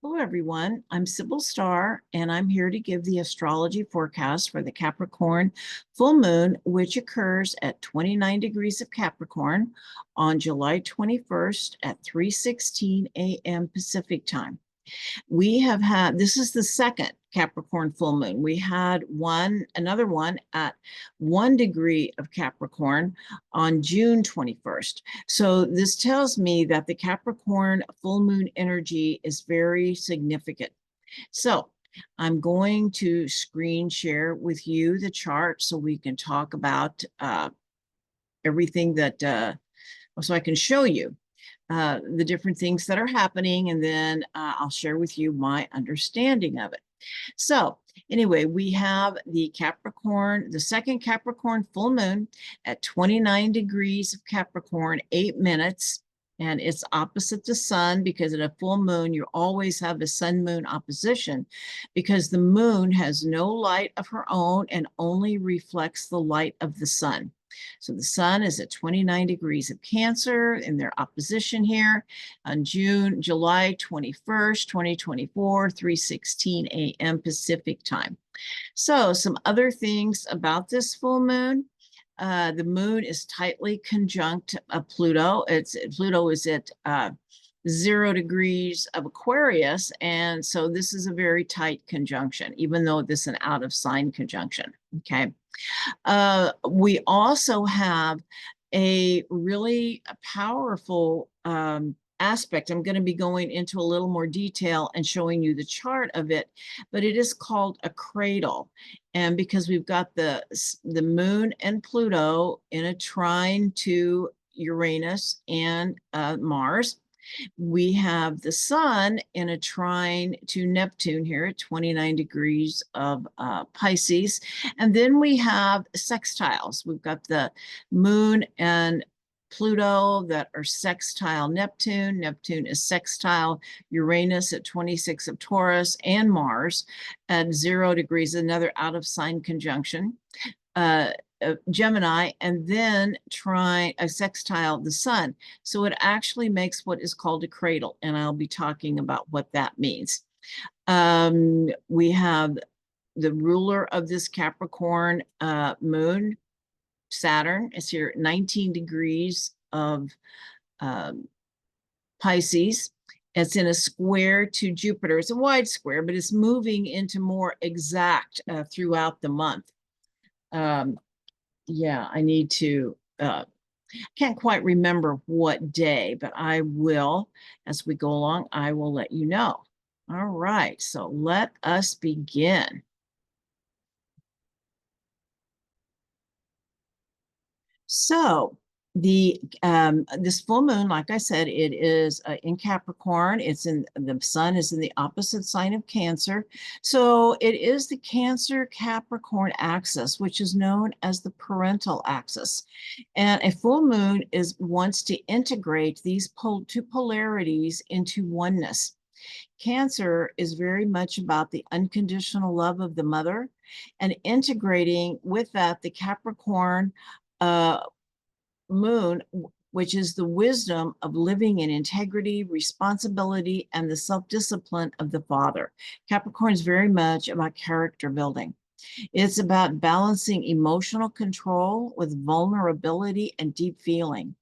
Hello, everyone. I'm Sibyl Star, and I'm here to give the astrology forecast for the Capricorn full moon, which occurs at 29 degrees of Capricorn on July 21st at 3:16 a.m. Pacific time. We have had, this is the second Capricorn full moon. We had another one at 1 degree of Capricorn on June 21st. So this tells me that the Capricorn full moon energy is very significant. So I'm going to screen share with you the chart so we can talk about everything so I can show you the different things that are happening, and then I'll share with you my understanding of it. So anyway, we have the second Capricorn full moon at 29 degrees of Capricorn, 8 minutes, and it's opposite the sun because at a full moon, you always have a sun-moon opposition because the moon has no light of her own and only reflects the light of the sun. So the sun is at 29 degrees of Cancer in their opposition here on July 21st, 2024, 3:16 a.m. Pacific time. So some other things about this full moon. The moon is tightly conjunct Pluto. Pluto is at 0 degrees of Aquarius, and so this is a very tight conjunction, even though this is an out of sign conjunction. Okay. We also have a really powerful aspect. I'm going to be going into a little more detail and showing you the chart of it, but it is called a cradle. And because we've got the moon and Pluto in a trine to Uranus and Mars, we have the sun in a trine to Neptune here at 29 degrees of Pisces. And then we have sextiles. We've got the moon and Pluto that are sextile Neptune. Neptune is sextile Uranus at 26 of Taurus, and Mars at 0 degrees, another out of sign conjunction. Gemini, and then try a sextile the sun. So it actually makes what is called a cradle, and I'll be talking about what that means. We have the ruler of this Capricorn moon, Saturn, is here at 19 degrees of Pisces. It's in a square to Jupiter. It's a wide square, but it's moving into more exact throughout the month. Yeah, I need to, can't quite remember what day, but I will, as we go along, I will let you know. All right, so let us begin. So this full moon, like I said, it is in Capricorn. The sun is in the opposite sign of Cancer. So it is the Cancer Capricorn axis, which is known as the parental axis. And a full moon wants to integrate these two polarities into oneness. Cancer is very much about the unconditional love of the mother and integrating with that the Capricorn moon, which is the wisdom of living in integrity, responsibility, and the self-discipline of the father. Capricorn is very much about character building. It's about balancing emotional control with vulnerability and deep feeling.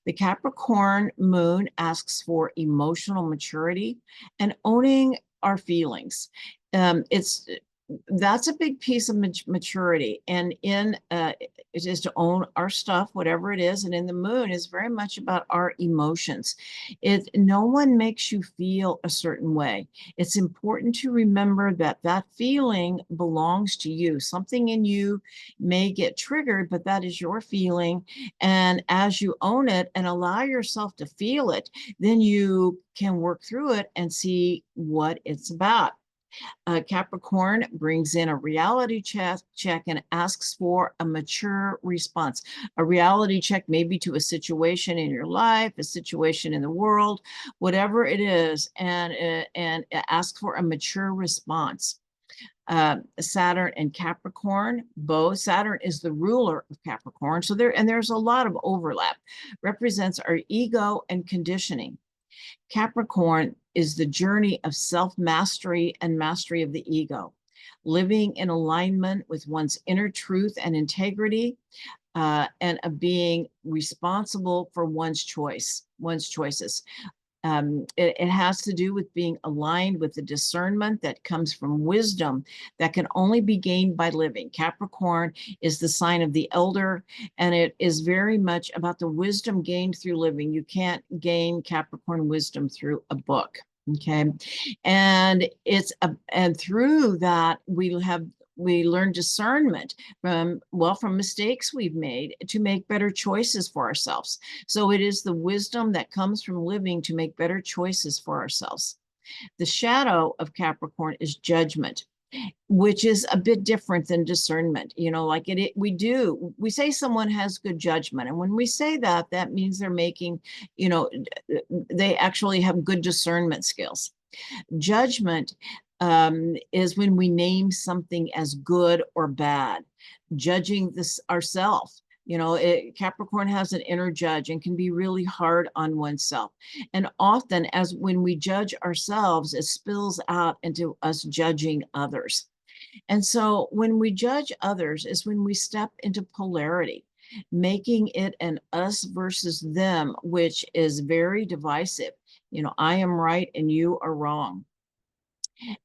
The Capricorn moon asks for emotional maturity and owning our feelings. That's a big piece of maturity, and it is to own our stuff, whatever it is. And in the moon is very much about our emotions. No one makes you feel a certain way. It's important to remember that that feeling belongs to you. Something in you may get triggered, but that is your feeling. And as you own it and allow yourself to feel it, then you can work through it and see what it's about. Capricorn brings in a reality check and asks for a mature response. A reality check maybe to a situation in your life, a situation in the world, whatever it is, and ask for a mature response. Saturn and Capricorn, both. Saturn is the ruler of Capricorn. So there's a lot of overlap. Represents our ego and conditioning. Capricorn is the journey of self-mastery and mastery of the ego, living in alignment with one's inner truth and integrity, and of being responsible for one's choices. It has to do with being aligned with the discernment that comes from wisdom that can only be gained by living. Capricorn is the sign of the elder, and it is very much about the wisdom gained through living. You can't gain Capricorn wisdom through a book. Okay. And through that we learn discernment from mistakes we've made to make better choices for ourselves. So it is the wisdom that comes from living to make better choices for ourselves. The shadow of Capricorn is judgment, which is a bit different than discernment. Like we say someone has good judgment. And when we say that, that means they're making, they actually have good discernment skills. Judgment is when we name something as good or bad, judging this ourselves. Capricorn has an inner judge and can be really hard on oneself. And often, as when we judge ourselves, it spills out into us judging others. And so when we judge others is when we step into polarity, making it an us versus them, which is very divisive. I am right and you are wrong.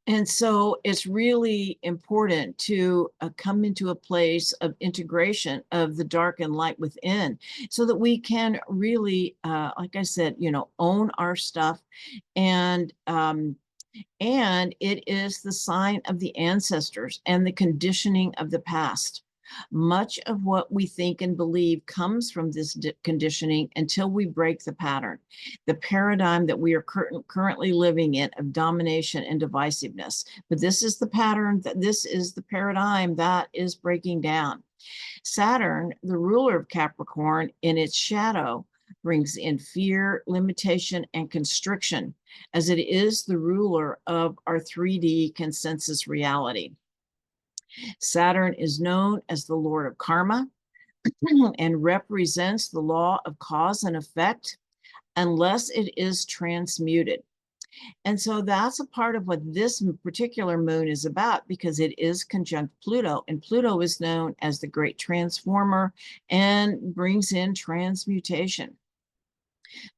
And so it's really important to come into a place of integration of the dark and light within so that we can really, like I said, own our stuff. And it is the sign of the ancestors and the conditioning of the past. Much of what we think and believe comes from this conditioning until we break the pattern, the paradigm that we are currently living in of domination and divisiveness. But this is the pattern, this is the paradigm that is breaking down. Saturn, the ruler of Capricorn, in its shadow, brings in fear, limitation, and constriction, as it is the ruler of our 3D consensus reality. Saturn is known as the Lord of Karma and represents the law of cause and effect unless it is transmuted. And so that's a part of what this particular moon is about, because it is conjunct Pluto, and Pluto is known as the great transformer and brings in transmutation.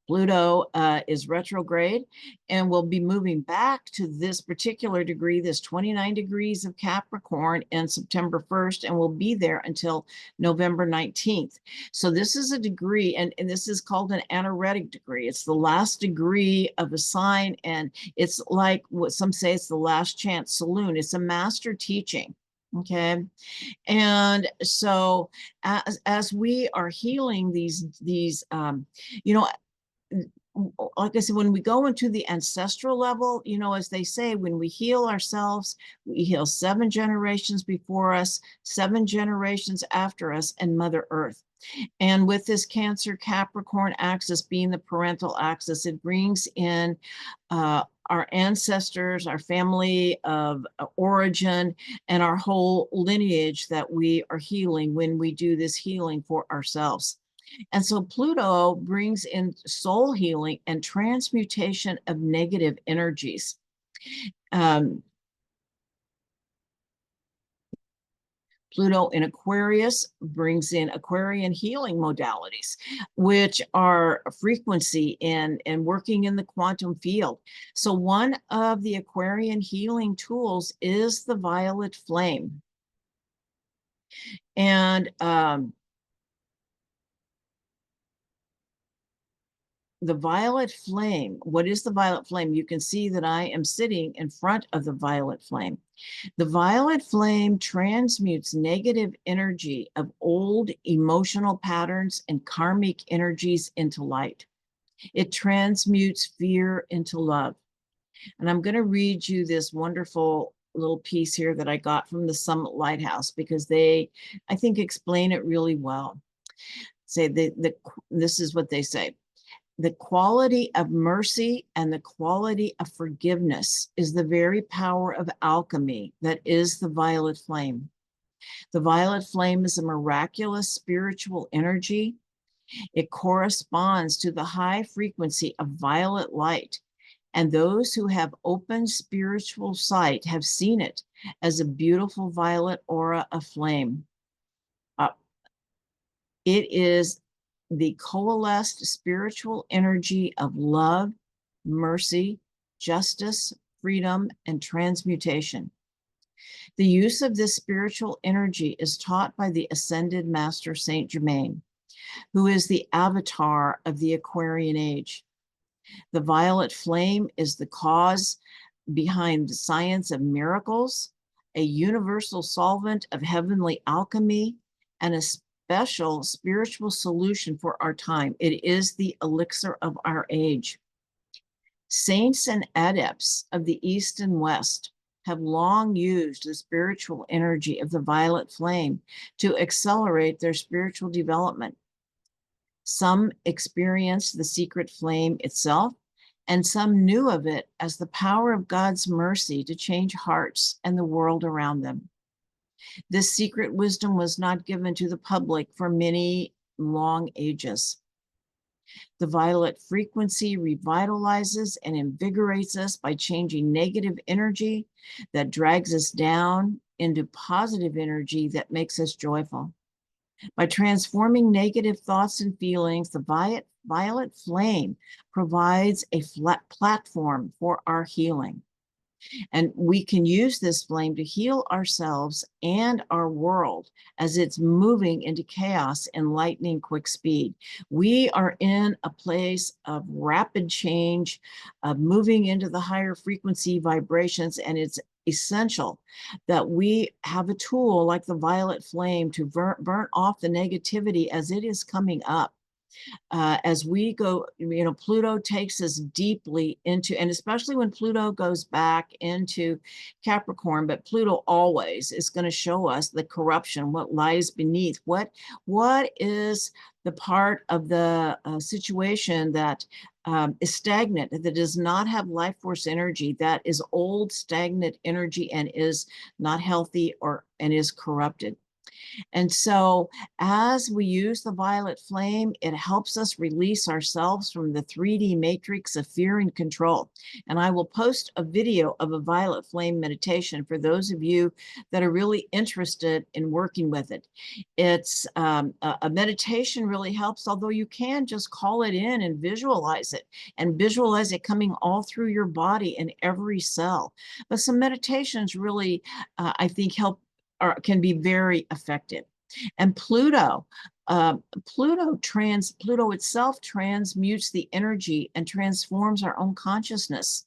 Pluto is retrograde and will be moving back to this particular degree, this 29 degrees of Capricorn, in September 1st, and will be there until November 19th. So this is a degree, and this is called an anaretic degree. It's the last degree of a sign, and it's like what some say it's the last chance saloon. It's a master teaching. Okay. And so as we are healing these like I said, when we go into the ancestral level, as they say, when we heal ourselves, we heal 7 generations before us, 7 generations after us, and Mother Earth. And with this Cancer Capricorn axis being the parental axis, it brings in our ancestors, our family of origin, and our whole lineage that we are healing when we do this healing for ourselves. And so Pluto brings in soul healing and transmutation of negative energies. Pluto in Aquarius brings in Aquarian healing modalities, which are frequency and working in the quantum field. So one of the Aquarian healing tools is the violet flame. And the violet flame, what is the violet flame? You can see that I am sitting in front of the violet flame. The violet flame transmutes negative energy of old emotional patterns and karmic energies into light. It transmutes fear into love. And I'm going to read you this wonderful little piece here that I got from the Summit Lighthouse, because they, I think, explain it really well. Say this is what they say. The quality of mercy and the quality of forgiveness is the very power of alchemy that is the violet flame. The violet flame is a miraculous spiritual energy. It corresponds to the high frequency of violet light, and those who have open spiritual sight have seen it as a beautiful violet aura of flame. It is the coalesced spiritual energy of love, mercy, justice, freedom, and transmutation. The use of this spiritual energy is taught by the ascended Master Saint Germain, who is the avatar of the Aquarian Age. The violet flame is the cause behind the science of miracles, a universal solvent of heavenly alchemy, and a special spiritual solution for our time. It is the elixir of our age. Saints and adepts of the East and West have long used the spiritual energy of the violet flame to accelerate their spiritual development. Some experienced the secret flame itself, and some knew of it as the power of God's mercy to change hearts and the world around them. This secret wisdom was not given to the public for many long ages. The violet frequency revitalizes and invigorates us by changing negative energy that drags us down into positive energy that makes us joyful. By transforming negative thoughts and feelings, the violet flame provides a flat platform for our healing. And we can use this flame to heal ourselves and our world as it's moving into chaos in lightning quick speed. We are in a place of rapid change, of moving into the higher frequency vibrations, and it's essential that we have a tool like the violet flame to burn off the negativity as it is coming up. As we go, Pluto takes us deeply into, and especially when Pluto goes back into Capricorn, but Pluto always is going to show us the corruption, what lies beneath, what is the part of the situation that is stagnant, that does not have life force energy, that is old, stagnant energy and is not healthy and is corrupted. And so as we use the violet flame, it helps us release ourselves from the 3D matrix of fear and control. And I will post a video of a violet flame meditation for those of you that are really interested in working with it. It's a meditation really helps, although you can just call it in and visualize it coming all through your body in every cell. But some meditations really, I think, help or can be very effective. And Pluto itself transmutes the energy and transforms our own consciousness.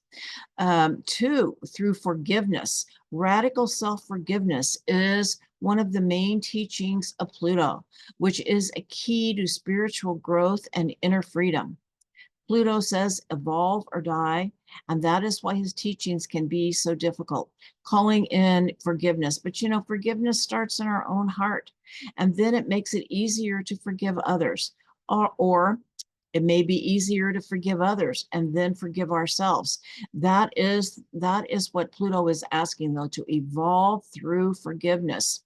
Through forgiveness. Radical self-forgiveness is one of the main teachings of Pluto, which is a key to spiritual growth and inner freedom. Pluto says evolve or die, and that is why his teachings can be so difficult, calling in forgiveness. But forgiveness starts in our own heart, and then it makes it easier to forgive others, or it may be easier to forgive others and then forgive ourselves. That is what Pluto is asking, though, to evolve through forgiveness.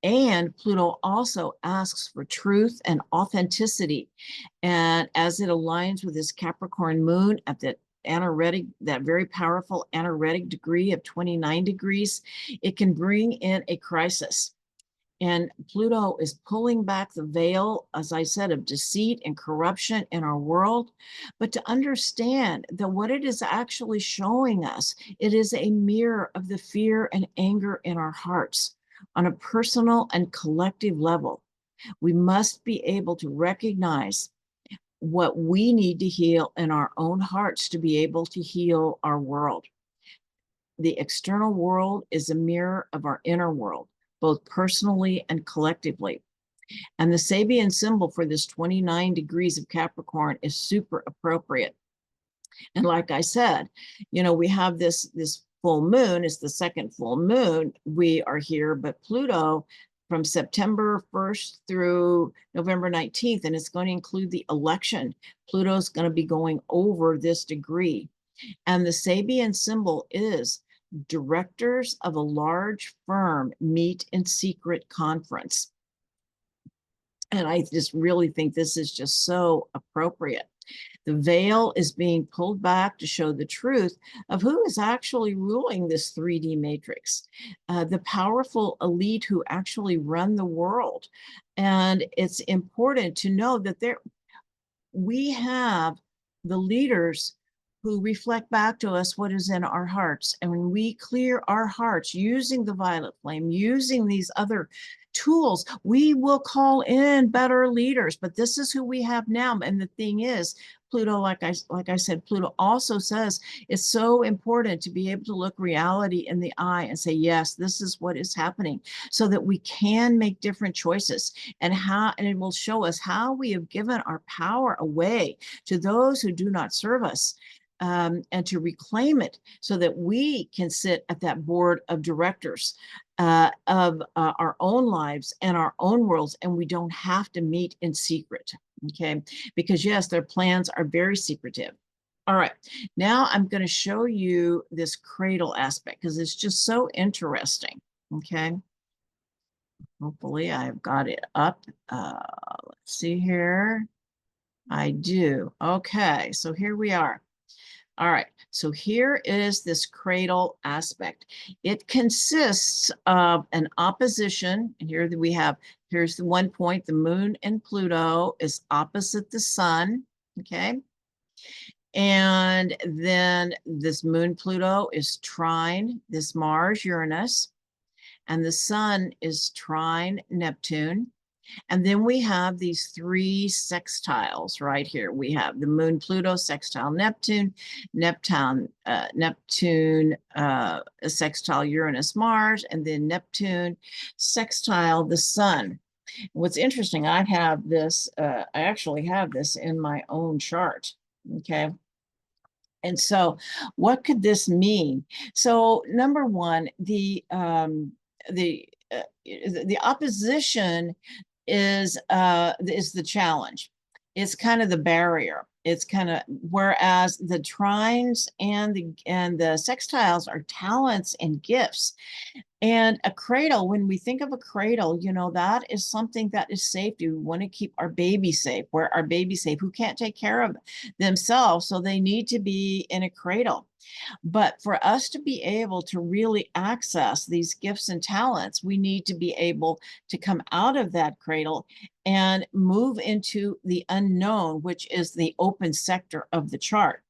And Pluto also asks for truth and authenticity. And as it aligns with this Capricorn moon at that very powerful anaretic degree of 29 degrees, it can bring in a crisis. And Pluto is pulling back the veil, as I said, of deceit and corruption in our world. But to understand that what it is actually showing us, it is a mirror of the fear and anger in our hearts on a personal and collective level. We must be able to recognize what we need to heal in our own hearts to be able to heal our world. The external world is a mirror of our inner world, both personally and collectively. And the Sabian symbol for this 29 degrees of Capricorn is super appropriate. And like I said, we have this full moon. It's the second full moon we are here, but Pluto from September 1st through November 19th, and it's going to include the election. Pluto's going to be going over this degree. And the Sabian symbol is directors of a large firm meet in secret conference. And I just really think this is just so appropriate. The veil is being pulled back to show the truth of who is actually ruling this 3D matrix, the powerful elite who actually run the world. And it's important to know that we have the leaders who reflect back to us what is in our hearts. And when we clear our hearts using the violet flame, using these other tools, we will call in better leaders. But this is who we have now. And the thing is, Pluto, like I said, Pluto also says it's so important to be able to look reality in the eye and say, yes, this is what is happening, so that we can make different choices, and it will show us how we have given our power away to those who do not serve us. And to reclaim it so that we can sit at that board of directors of our own lives and our own worlds, and we don't have to meet in secret, okay? Because yes, their plans are very secretive. All right, now I'm going to show you this cradle aspect because it's just so interesting, okay? Hopefully I've got it up. Let's see here. I do. Okay, so here we are. All right, so here is this cradle aspect. It consists of an opposition, and here we have, here's the one point, the moon and Pluto is opposite the sun, okay? And then this moon Pluto is trine, this Mars Uranus, and the sun is trine Neptune. And then we have these three sextiles right here. We have the moon Pluto sextile Neptune, Neptune sextile Uranus Mars, and then Neptune sextile the sun. What's interesting, I have this, I actually have this in my own chart, okay? And so what could this mean? So number one, the opposition is the challenge. It's kind of the barrier. It's kind of, whereas the trines and the sextiles are talents and gifts. And a cradle, when we think of a cradle, you know, that is something that is safety. We want to keep our baby safe, where our baby safe, who can't take care of themselves. So they need to be in a cradle. But for us to be able to really access these gifts and talents, we need to be able to come out of that cradle and move into the unknown, which is the open sector of the chart.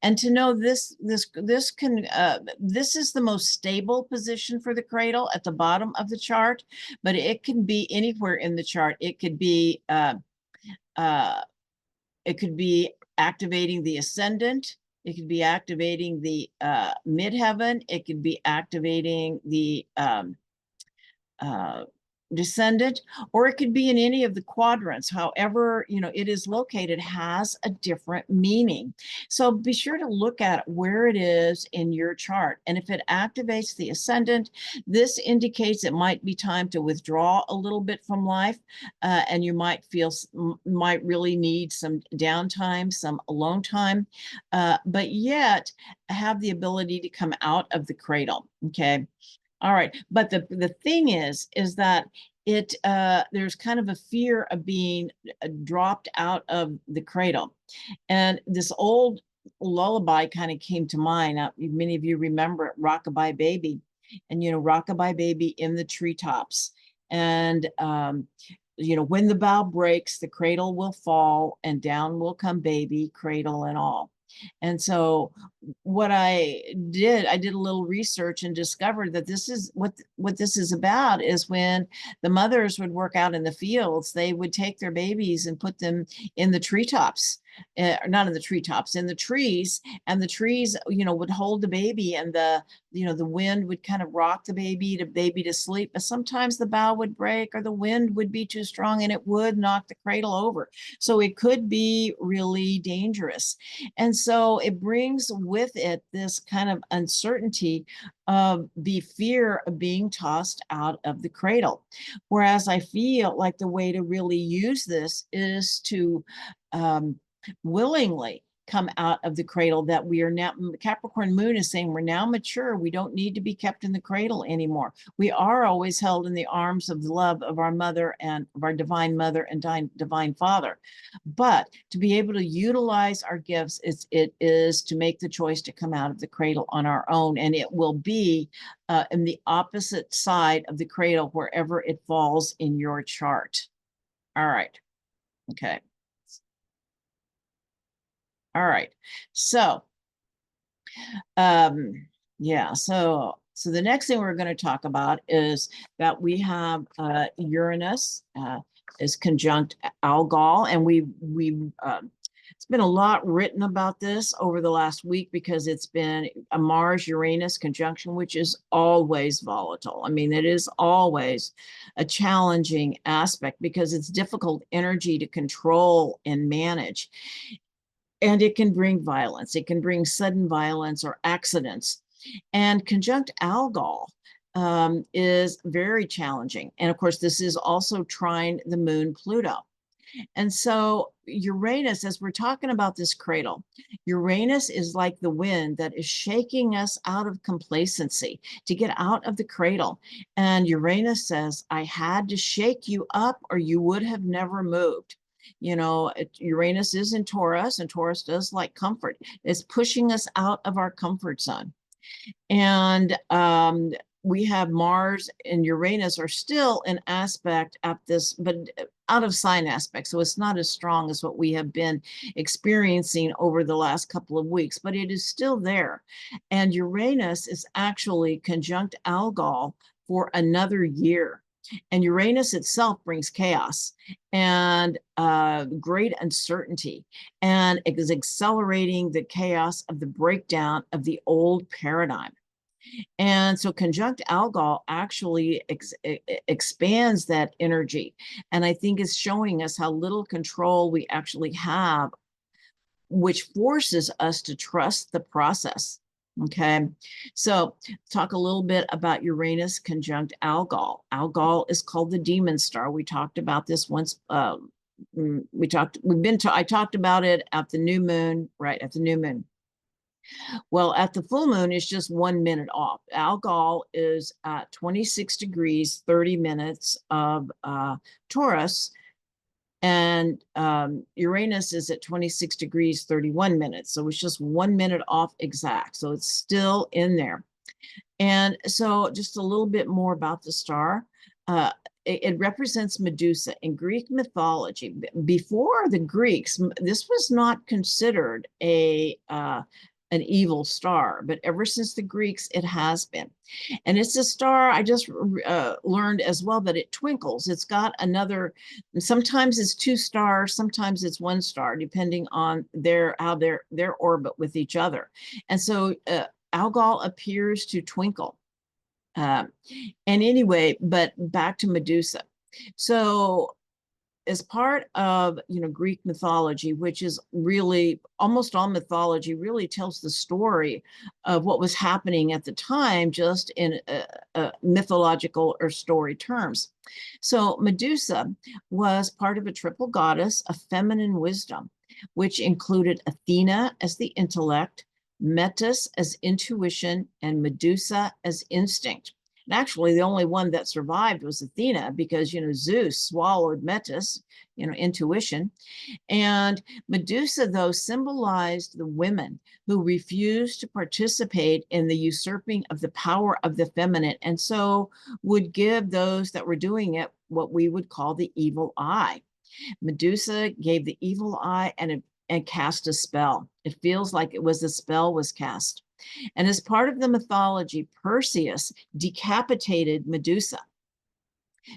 And to know this is the most stable position for the cradle at the bottom of the chart, but it can be anywhere in the chart. It could be activating the ascendant. It could be activating the midheaven. It could be activating the descendant, or it could be in any of the quadrants. However, you know, it is located has a different meaning. So be sure to look at where it is in your chart. And if it activates the ascendant, this indicates it might be time to withdraw a little bit from life, and you might really need some downtime, some alone time, but yet have the ability to come out of the cradle, okay? All right, but the thing is that there's kind of a fear of being dropped out of the cradle, and this old lullaby kind of came to mind. Many of you remember it, Rockabye Baby, and you know, Rockabye Baby in the treetops, and you know, when the bough breaks, the cradle will fall, and down will come baby, cradle and all. And so what I did a little research and discovered that this is what this is about, is when the mothers would work out in the fields, they would take their babies and put them in the treetops, not in the treetops, in the trees, and the trees, you know, would hold the baby, and the wind would kind of rock the baby to sleep. But sometimes the bough would break, or the wind would be too strong, and it would knock the cradle over. So it could be really dangerous. And so it brings with it this kind of uncertainty of the fear of being tossed out of the cradle. Whereas I feel like the way to really use this is to willingly come out of the cradle, that we are now, Capricorn moon is saying we're now mature. We don't need to be kept in the cradle anymore. We are always held in the arms of the love of our mother and of our divine mother and divine father. But to be able to utilize our gifts, it is to make the choice to come out of the cradle on our own. And it will be in the opposite side of the cradle, wherever it falls in your chart. All right. Okay. All right. So, yeah, so the next thing we're going to talk about is that we have Uranus is conjunct Algol, and it's been a lot written about this over the last week because it's been a Mars-Uranus conjunction, which is always volatile. I mean, it is always a challenging aspect because it's difficult energy to control and manage. And it can bring violence. It can bring sudden violence or accidents. And conjunct Algol is very challenging. And of course, this is also trine the moon Pluto. And so Uranus, as we're talking about this cradle, Uranus is like the wind that is shaking us out of complacency to get out of the cradle. And Uranus says, I had to shake you up or you would have never moved. You know, Uranus is in Taurus, and Taurus does like comfort. It's pushing us out of our comfort zone. And we have Mars and Uranus are still in aspect at this, but out of sign aspect. So it's not as strong as what we have been experiencing over the last couple of weeks, but it is still there. And Uranus is actually conjunct Algol for another year. And Uranus itself brings chaos and great uncertainty, and it is accelerating the chaos of the breakdown of the old paradigm. And so conjunct Algol actually expands that energy. And I think is showing us how little control we actually have, which forces us to trust the process. Okay, so talk a little bit about Uranus conjunct Algol. Algol is called the demon star. We talked about this once. I talked about it at the new moon, right at the new moon. Well, at the full moon, it's just 1 minute off. Algol is at 26 degrees, 30 minutes of Taurus, and Uranus is at 26 degrees, 31 minutes. So it's just 1 minute off exact. So it's still in there. And so just a little bit more about the star. It represents Medusa in Greek mythology. Before the Greeks, this was not considered an evil star, but ever since the Greeks, it has been. And it's a star, I just learned as well that it twinkles. It's got another, sometimes it's 2 stars, sometimes it's 1 star, depending on their orbit with each other. And so Algol appears to twinkle. And anyway, but back to Medusa. So as part of, Greek mythology, which is really almost all mythology, really tells the story of what was happening at the time, just in mythological or story terms. So Medusa was part of a triple goddess of feminine wisdom, which included Athena as the intellect, Metis as intuition, and Medusa as instinct. And actually, the only one that survived was Athena because, Zeus swallowed Metis, intuition. And Medusa, though, symbolized the women who refused to participate in the usurping of the power of the feminine, and so would give those that were doing it what we would call the evil eye. Medusa gave the evil eye and cast a spell. It feels like a spell was cast. And as part of the mythology, Perseus decapitated Medusa,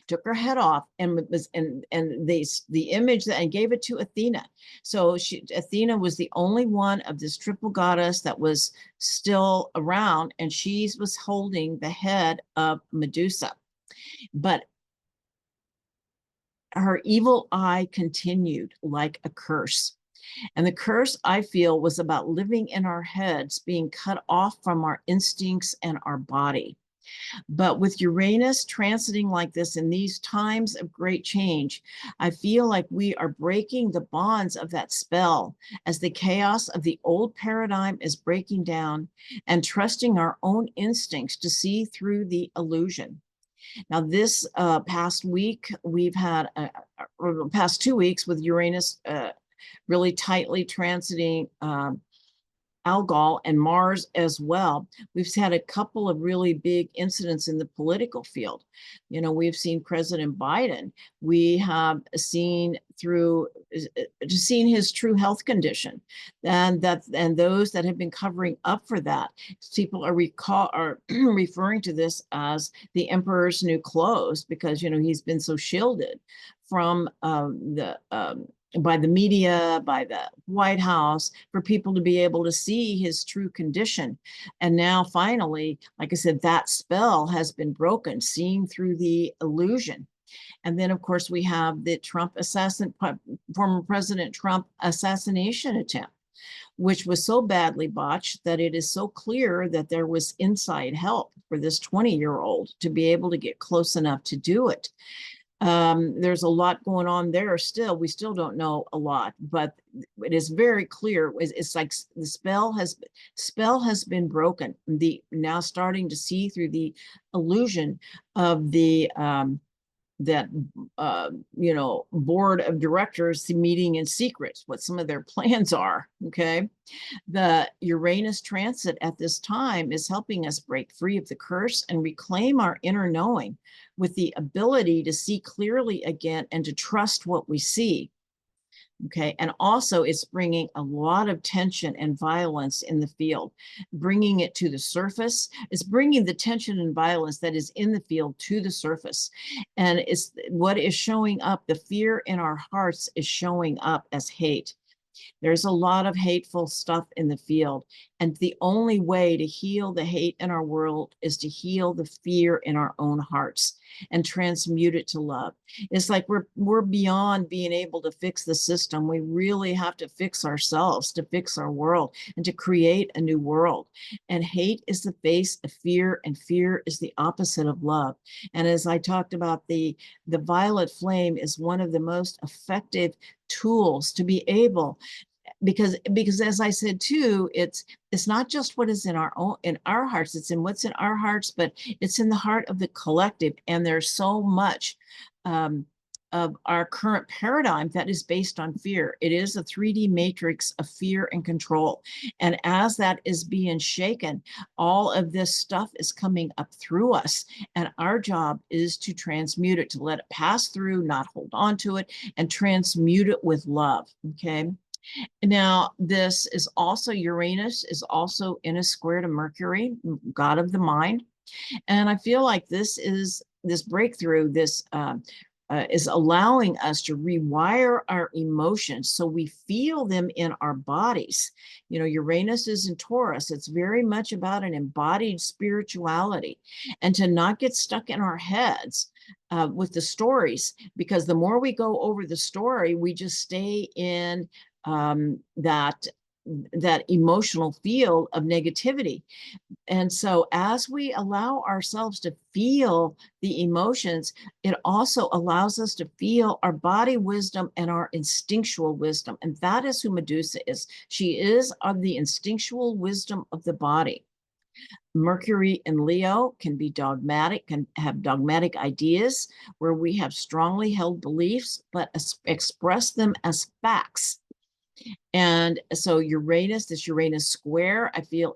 took her head off, and the image and gave it to Athena. So Athena was the only one of this triple goddess that was still around, and she was holding the head of Medusa. But her evil eye continued like a curse. And the curse, I feel, was about living in our heads, being cut off from our instincts and our body. But with Uranus transiting like this in these times of great change, I feel like we are breaking the bonds of that spell as the chaos of the old paradigm is breaking down and trusting our own instincts to see through the illusion. Now, this past week, we've had, or the past 2 weeks with Uranus really tightly transiting Algol and Mars as well. We've had a couple of really big incidents in the political field. You know, we've seen President Biden. We have seen seen his true health condition, and those that have been covering up for that. People are referring to this as the emperor's new clothes because, you know, he's been so shielded from by the media, by the White House, for people to be able to see his true condition. And now finally, like I said, that spell has been broken, seeing through the illusion. And then, of course, we have the former President Trump assassination attempt, which was so badly botched that it is so clear that there was inside help for this 20-year-old to be able to get close enough to do it. There's a lot going on there still. We still don't know a lot, but it is very clear. It's like the spell has been broken. Now starting to see through the illusion of the board of directors meeting in secret, what some of their plans are. Okay. The Uranus transit at this time is helping us break free of the curse and reclaim our inner knowing with the ability to see clearly again and to trust what we see. Okay. And also it's bringing a lot of tension and violence in the field, bringing it to the surface. It's bringing the tension and violence that is in the field to the surface. And it's what is showing up. The fear in our hearts is showing up as hate. There's a lot of hateful stuff in the field. And the only way to heal the hate in our world is to heal the fear in our own hearts and transmute it to love. It's like we're beyond being able to fix the system. We really have to fix ourselves, to fix our world and to create a new world. And hate is the face of fear, and fear is the opposite of love. And as I talked about, the violet flame is one of the most effective tools to be able, because as I said too, it's not just what is in our hearts, it's in what's in our hearts, but it's in the heart of the collective. And there's so much of our current paradigm that is based on fear. It is a 3D matrix of fear and control. And as that is being shaken, all of this stuff is coming up through us. And our job is to transmute it, to let it pass through, not hold on to it, and transmute it with love. Okay. Now, this is also, Uranus is also in a square to Mercury, god of the mind. And I feel like this breakthrough, is allowing us to rewire our emotions so we feel them in our bodies. You know, Uranus is in Taurus. It's very much about an embodied spirituality, and to not get stuck in our heads with the stories, because the more we go over the story, we just stay in that emotional field of negativity. And so as we allow ourselves to feel the emotions, it also allows us to feel our body wisdom and our instinctual wisdom. And that is who Medusa is. She is of the instinctual wisdom of the body. Mercury in Leo can be dogmatic, can have dogmatic ideas where we have strongly held beliefs, but express them as facts. And so this Uranus square, I feel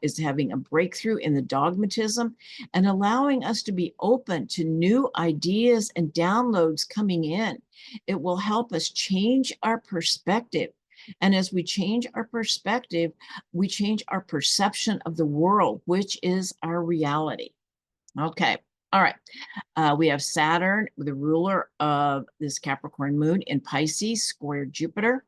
is having a breakthrough in the dogmatism and allowing us to be open to new ideas and downloads coming in. It will help us change our perspective. And as we change our perspective, we change our perception of the world, which is our reality. Okay. All right. We have Saturn, the ruler of this Capricorn moon in Pisces, square Jupiter.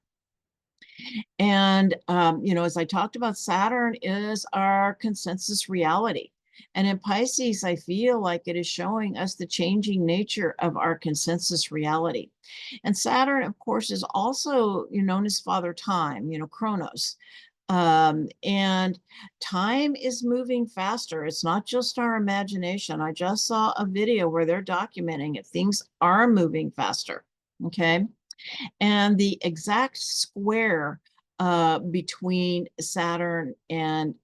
And, as I talked about, Saturn is our consensus reality. And in Pisces, I feel like it is showing us the changing nature of our consensus reality. And Saturn, of course, is also known as Father Time, Chronos. And time is moving faster. It's not just our imagination. I just saw a video where they're documenting it. Things are moving faster. Okay. And the exact square between Saturn and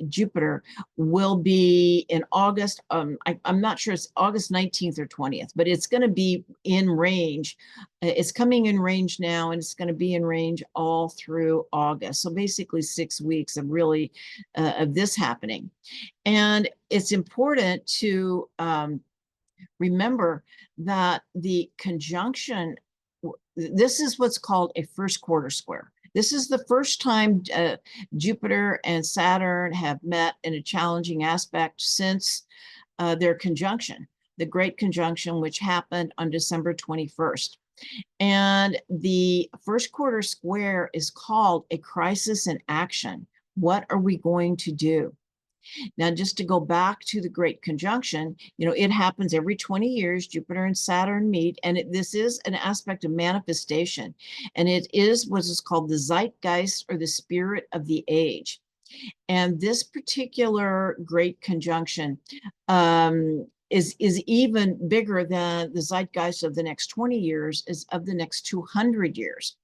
Jupiter will be in August. I'm not sure it's August 19th or 20th, but it's going to be in range. It's coming in range now, and it's going to be in range all through August. So basically 6 weeks of really of this happening. And it's important to remember that the conjunction, this is what's called a first quarter square. This is the first time Jupiter and Saturn have met in a challenging aspect since their conjunction, the Great Conjunction, which happened on December 21st. And the first quarter square is called a crisis in action. What are we going to do? Now, just to go back to the Great Conjunction, it happens every 20 years. Jupiter and Saturn meet, and this is an aspect of manifestation. And it is what is called the zeitgeist, or the spirit of the age. And this particular Great Conjunction is even bigger than the zeitgeist of the next 20 years, is of the next 200 years.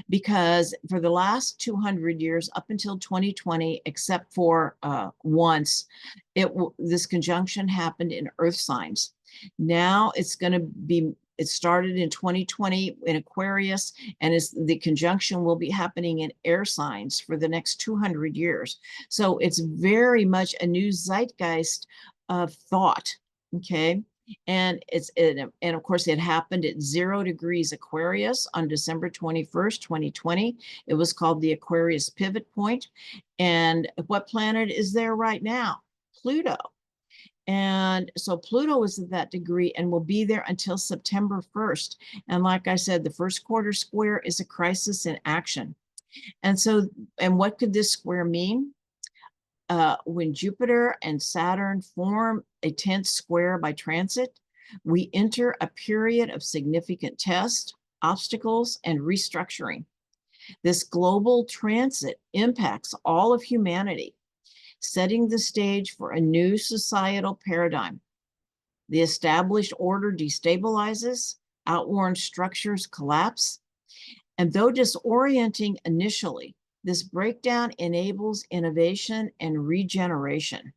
Because for the last 200 years, up until 2020, except for once, this conjunction happened in Earth signs. Now it's going to be, it started in 2020 in Aquarius, and the conjunction will be happening in air signs for the next 200 years. So it's very much a new zeitgeist of thought. Okay. And and of course, it happened at 0 degrees Aquarius on December 21st, 2020. It was called the Aquarius pivot point. And what planet is there right now? Pluto. And so Pluto is at that degree and will be there until September 1st. And like I said, the first quarter square is a crisis in action. And so, and what could this square mean? When Jupiter and Saturn form a 10th square by transit, we enter a period of significant tests, obstacles, and restructuring. This global transit impacts all of humanity, setting the stage for a new societal paradigm. The established order destabilizes, outworn structures collapse, and though disorienting initially, this breakdown enables innovation and regeneration.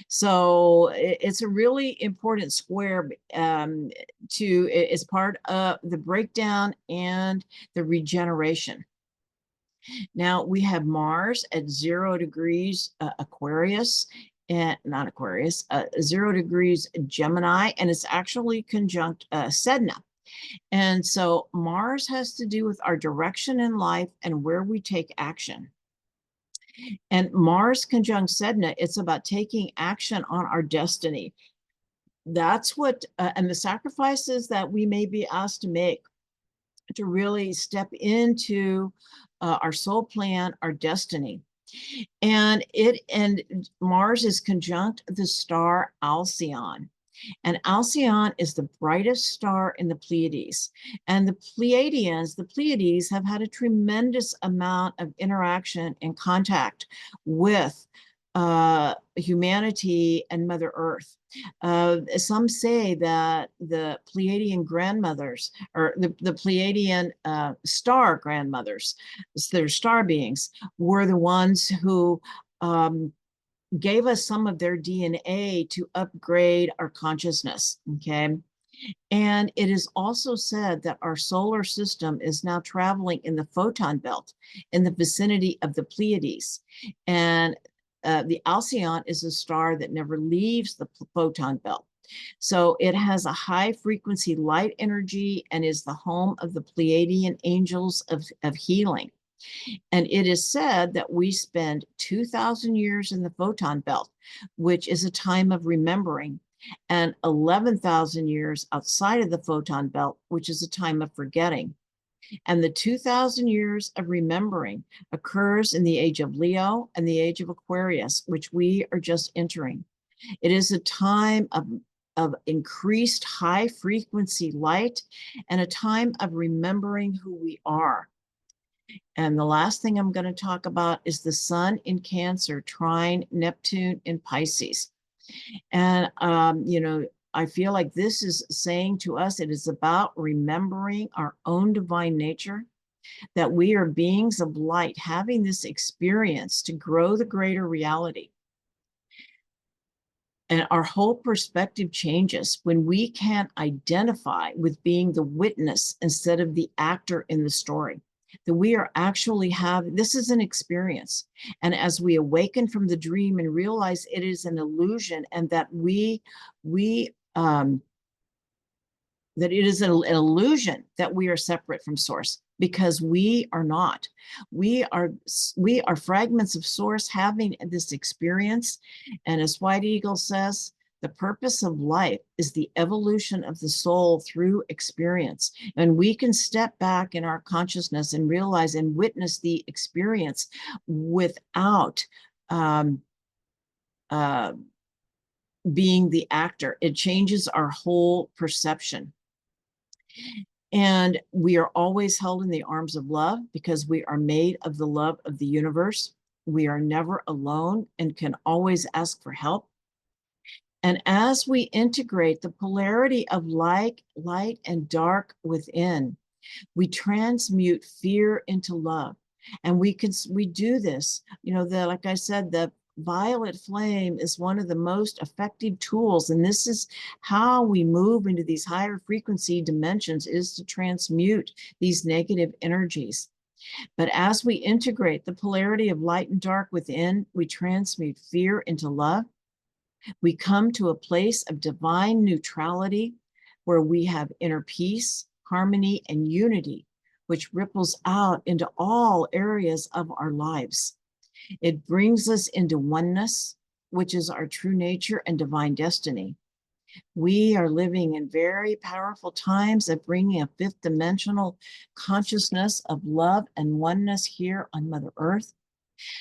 So it's a really important square as part of the breakdown and the regeneration. Now we have Mars at 0 degrees Aquarius, and not Aquarius, 0 degrees Gemini, and it's actually conjunct Sedna. And so Mars has to do with our direction in life and where we take action. And Mars conjunct Sedna, it's about taking action on our destiny. That's what, and the sacrifices that we may be asked to make to really step into our soul plan, our destiny. And Mars is conjunct the star Alcyone. And Alcyone is the brightest star in the Pleiades. And the Pleiades have had a tremendous amount of interaction and contact with humanity and Mother Earth. Some say that the Pleiadian grandmothers, or the Pleiadian star grandmothers, their star beings, were the ones who gave us some of their DNA to upgrade our consciousness, okay? And it is also said that our solar system is now traveling in the Photon Belt in the vicinity of the Pleiades. And the Alcyone is a star that never leaves the Photon Belt. So it has a high frequency light energy and is the home of the Pleiadian angels of healing. And it is said that we spend 2,000 years in the Photon Belt, which is a time of remembering, and 11,000 years outside of the Photon Belt, which is a time of forgetting. And the 2,000 years of remembering occurs in the age of Leo and the age of Aquarius, which we are just entering. It is a time of increased high frequency light and a time of remembering who we are. And the last thing I'm going to talk about is the sun in Cancer, trine Neptune in Pisces. And, I feel like this is saying to us, it is about remembering our own divine nature, that we are beings of light, having this experience to grow the greater reality. And our whole perspective changes when we can identify with being the witness instead of the actor in the story. That we are actually having, this is an experience. And as we awaken from the dream and realize it is an illusion, and that that it is an illusion that we are separate from source, because we are not. We are fragments of source having this experience. And as White Eagle says, the purpose of life is the evolution of the soul through experience. And we can step back in our consciousness and realize and witness the experience without being the actor. It changes our whole perception. And we are always held in the arms of love because we are made of the love of the universe. We are never alone and can always ask for help. And as we integrate the polarity of light and dark within, we transmute fear into love. And we do this, like I said, the violet flame is one of the most effective tools. And this is how we move into these higher frequency dimensions, is to transmute these negative energies. But as we integrate the polarity of light and dark within, we transmute fear into love. We come to a place of divine neutrality where we have inner peace, harmony, and unity, which ripples out into all areas of our lives. It brings us into oneness, which is our true nature and divine destiny. We are living in very powerful times of bringing a fifth dimensional consciousness of love and oneness here on Mother Earth.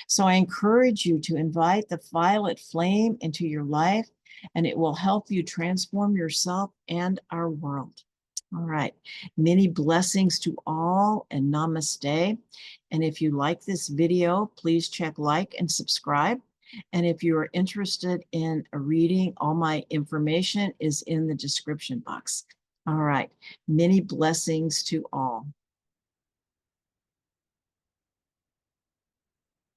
So I encourage you to invite the violet flame into your life, and it will help you transform yourself and our world. All right. Many blessings to all, and namaste. And if you like this video, please check like and subscribe. And if you are interested in a reading, all my information is in the description box. All right. Many blessings to all.